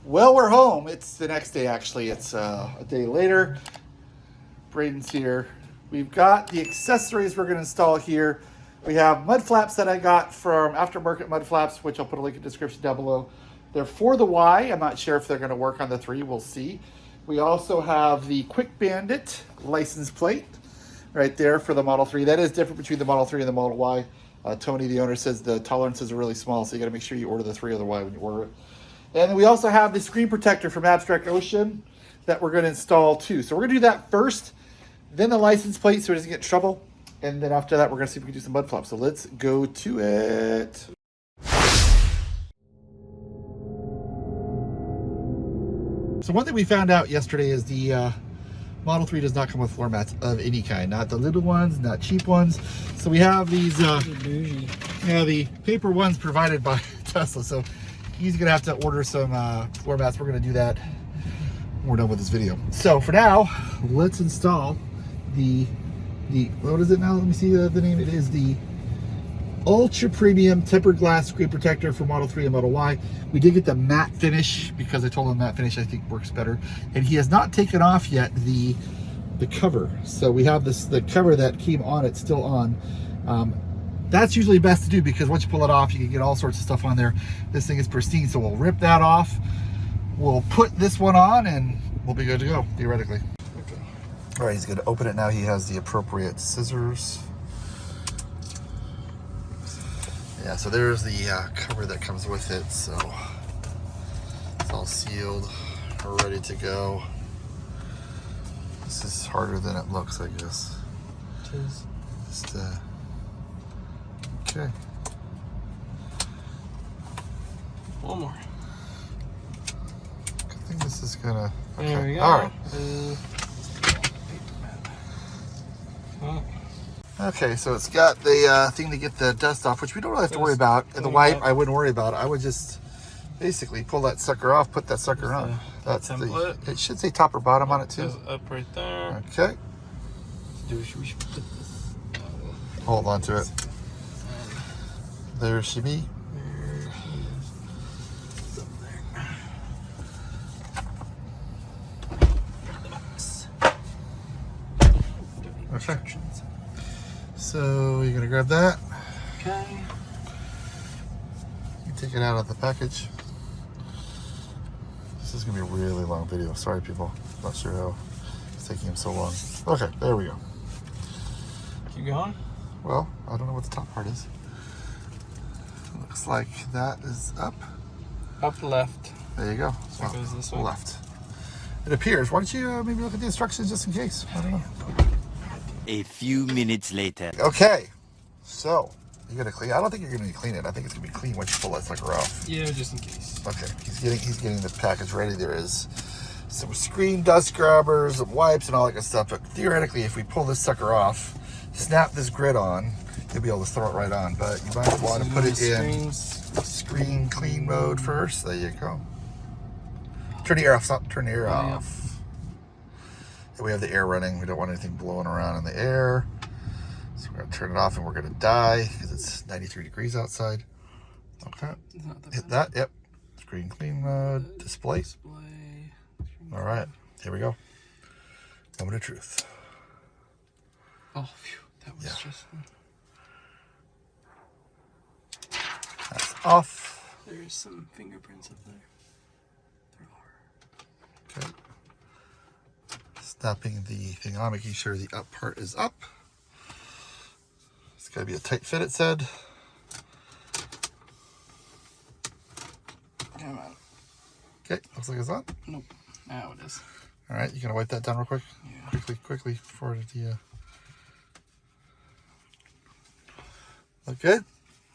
Well, we're home. It's the next day, actually. It's a day later. Braden's here. We've got the accessories we're going to install here. We have mud flaps that I got from Aftermarket Mud Flaps, which I'll put a link in the description down below. They're for the Y. I'm not sure if they're going to work on the 3. We'll see. We also have the Quick Bandit license plate right there for the Model 3. That is different between the Model 3 and the Model Y. Tony, the owner, says the tolerances are really small, so you got to make sure you order the 3 or the Y when you order it. And then we also have the screen protector from Abstract Ocean that we're going to install too. So we're going to do that first, then the license plate so it doesn't get in trouble. And then after that, we're going to see if we can do some mud flaps. So let's go to it. So one thing we found out yesterday is the Model 3 does not come with floor mats of any kind. Not the little ones, not cheap ones. So we have these, the paper ones provided by Tesla. So he's gonna have to order some floor mats. We're gonna do that when we're done with this video. So for now, let's install the what is it now? Let me see the name. It is the Ultra Premium Tempered Glass Screen Protector for Model 3 and Model Y. We did get the matte finish because I told him matte finish I think works better. And he has not taken off yet the cover. So we have the cover that came on it still on. That's usually best to do because once you pull it off, you can get all sorts of stuff on there. This thing is pristine, so we'll rip that off. We'll put this one on and we'll be good to go, theoretically. Okay. All right, he's gonna open it now. He has the appropriate scissors. Yeah, so there's the cover that comes with it. So it's all sealed, ready to go. This is harder than it looks, I guess. It is. Just, okay. One more. I think this is gonna. Okay. There we go. All right. Okay, so it's got the thing to get the dust off, which we don't really have to worry about. And the wipe, I wouldn't worry about. I would just basically pull that sucker off, put that sucker on. That's the. It should say top or bottom on it too. Goes up right there. Okay. We should put this. Hold on to it. There she be. There she is. It's up there. Okay. So you're gonna grab that. Okay. You take it out of the package. This is gonna be a really long video. Sorry, people. Not sure how it's taking him so long. Okay, there we go. Keep going. Well, I don't know what the top part is. Looks like that is up. Up left. There you go. So it goes this way. Left. It appears. Why don't you maybe look at the instructions just in case? I don't know. A few minutes later. Okay, so you're gonna clean. I don't think you're gonna need to clean it. I think it's gonna be clean once you pull that sucker off. Yeah, just in case. Okay, he's getting the package ready. There is some screen dust grabbers, some wipes, and all that good stuff. But theoretically, if we pull this sucker off, snap this grid on, you'll be able to throw it right on. But you might want to put it in screen clean mode first. There you go. Turn the air off. Stop. Turn the air off. We have the air running. We don't want anything blowing around in the air. So we're going to turn it off and we're going to die because it's 93 degrees outside. Okay. Hit that. Yep. Screen clean mode. Display. All right. Here we go. Moment of truth. Oh, phew. That was just. That's off. There's some fingerprints up there. There are. Okay. Snapping the thing on, making sure the up part is up. It's got to be a tight fit, it said. Come on. Okay, looks like it's on. Nope. Now it is. All right, you gonna wipe that down real quick? Yeah. Quickly before the. Look good?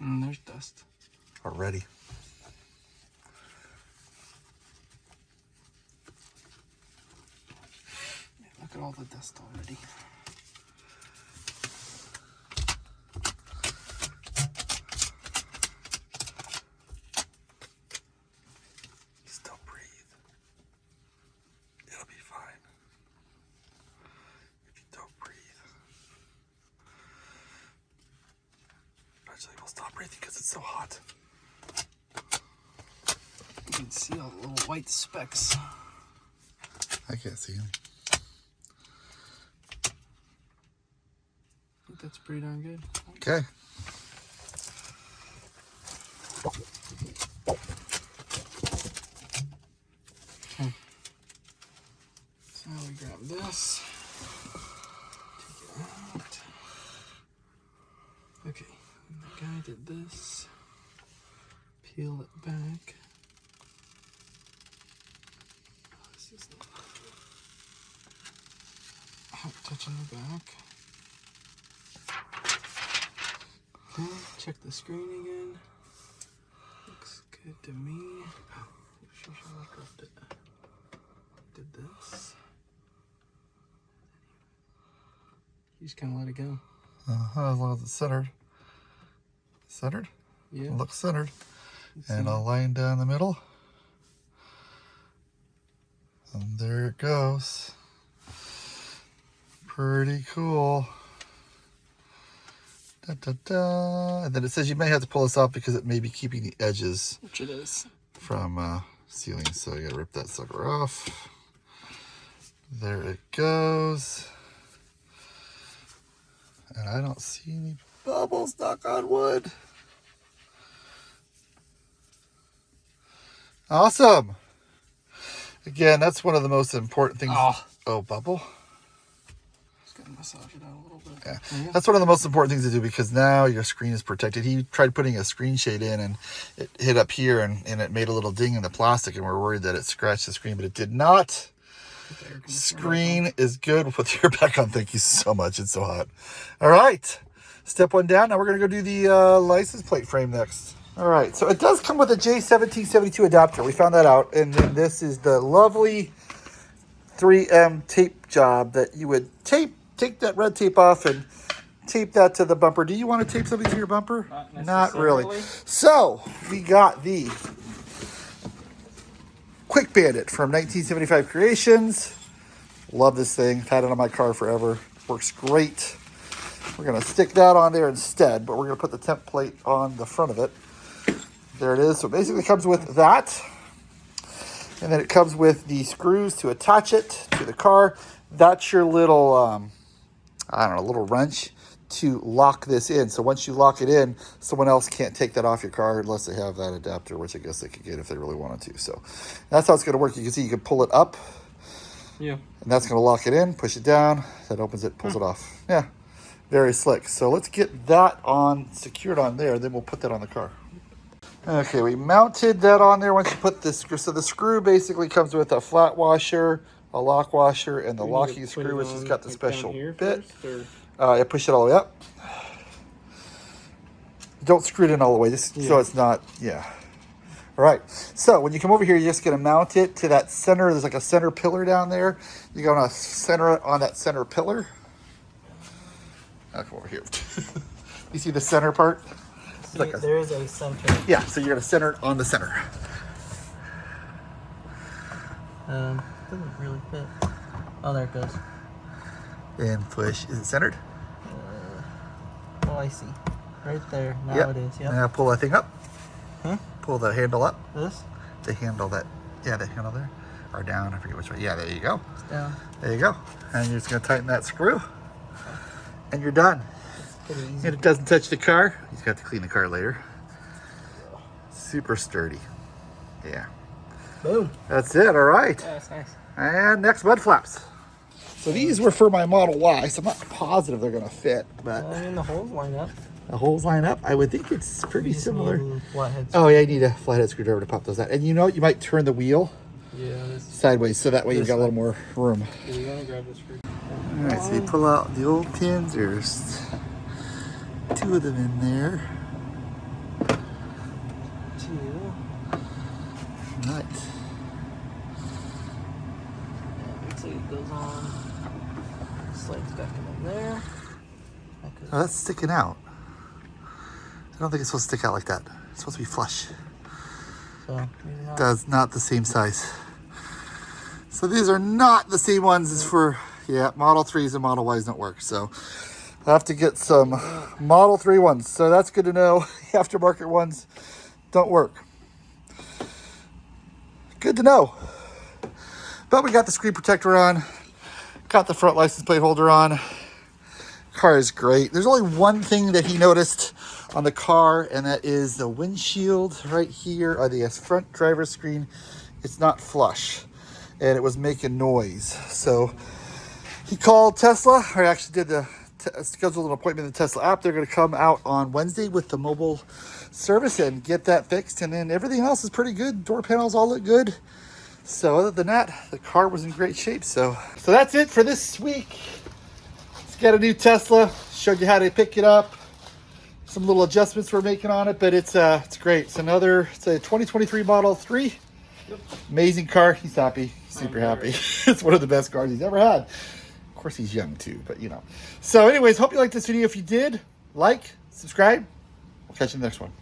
There's dust. Already. Look at all the dust already. Just don't breathe. It'll be fine. If you don't breathe. Eventually we'll stop breathing because it's so hot. can see all the little white specks. I can't see them. I think that's pretty darn good. Okay. Okay. So we grab this. Take it out. Okay. And the guy did this. Peel it back. This is not touching the back. Okay, check the screen again. Looks good to me. She should have dropped it. Did this. You just kind of let it go. As long as it's centered. Centered? Yeah. It looks centered. And a line down the middle. And there it goes. Pretty cool. Da, da, da. And then it says you may have to pull this off because it may be keeping the edges Which it is. from sealing. So you gotta rip that sucker off. There it goes. And I don't see any bubbles, knock on wood. Awesome. Again, that's one of the most important things. Oh, bubble. Just gotta massage it out a little bit. Yeah. That's one of the most important things to do because now your screen is protected. He tried putting a screen shade in and it hit up here and it made a little ding in the plastic and we're worried that it scratched the screen, but it did not. Screen is good. We'll put the air back on. Thank you so much. It's so hot. All right. Step one down. Now we're going to go do the license plate frame next. All right. So it does come with a J1772 adapter. We found that out. And then this is the lovely 3M tape job that you would take that red tape off and tape that to the bumper. Do you want to tape something to your bumper? Not really. So we got the Quick Bandit from 1975 Creations. Love this thing. I've had it on my car forever. Works great. We're going to stick that on there instead, but we're going to put the temp plate on the front of it. There it is. So it basically comes with that. And then it comes with the screws to attach it to the car. That's your little, little wrench to lock this in. So once you lock it in, someone else can't take that off your car unless they have that adapter, which I guess they could get if they really wanted to. So that's how it's going to work. You can see you can pull it up. Yeah. And that's going to lock it in, push it down. That opens it, pulls it off. Yeah. Very slick. So let's get that on, secured on there. Then we'll put that on the car. Okay, we mounted that on there once you put the screw. So the screw basically comes with a flat washer, a lock washer, and the locking screw, which has got the special bit. Push it all the way up. Don't screw it in all the way, just so it's not, All right, so when you come over here, you're just gonna mount it to that center. There's like a center pillar down there. You're gonna center it on that center pillar. I'll come over here. You see the center part? See, like there is a center. Yeah, so you're gonna center it on the center. Doesn't really fit. Oh, there it goes. And push. Is it centered? Oh, I see. Right there. Now it is. Yep. Now pull that thing up. Huh? Pull the handle up. This? The handle that, the handle there. Or down, I forget which way. Yeah, there you go. It's down. There you go. And you're just gonna tighten that screw. And you're done. Pretty easy. And it doesn't touch the car. He's got to clean the car later. Super sturdy. Yeah. Boom. That's it, all right. Yeah, that's nice. And next, mud flaps. So these were for my Model Y, so I'm not positive they're gonna fit, but I mean, the holes line up. the holes line up. I would think it's pretty similar. Flathead. Oh yeah, you need a flathead screwdriver to pop those out. And you know what? You might turn the wheel Yeah. sideways, so that way you've got a little more room. You want to grab this for? All right, so you pull out the old pins. There's 2 of them in there. 2. Right. Looks like it goes on. Slides back in there. Oh, that's sticking out. I don't think it's supposed to stick out like that. It's supposed to be flush. So maybe not. That's not the same size. So these are not the same ones as for, Model 3s and Model Ys don't work. So I have to get some Model 3 ones. So that's good to know. Aftermarket ones don't work. good to know. But we got the screen protector on, got the front license plate holder on. Car is great. There's only one thing that he noticed on the car, and that is the windshield right here, or the front driver's screen. It's not flush, and it was making noise. So he called Tesla, or actually did scheduled an appointment in the Tesla app. They're going to come out on Wednesday with the mobile service and get that fixed, and then everything else is pretty good. Door panels all look good. So other than that, the car was in great shape. So that's it for this week. Let's get a new Tesla. Showed you how to pick it up. Some little adjustments we're making on it, but it's great. It's a 2023 Model 3. Yep. Amazing car. He's happy. Super happy. It's one of the best cars he's ever had. Of course, he's young too, but you know. So anyways, hope you liked this video. If you did, like, subscribe. We'll catch you in the next one.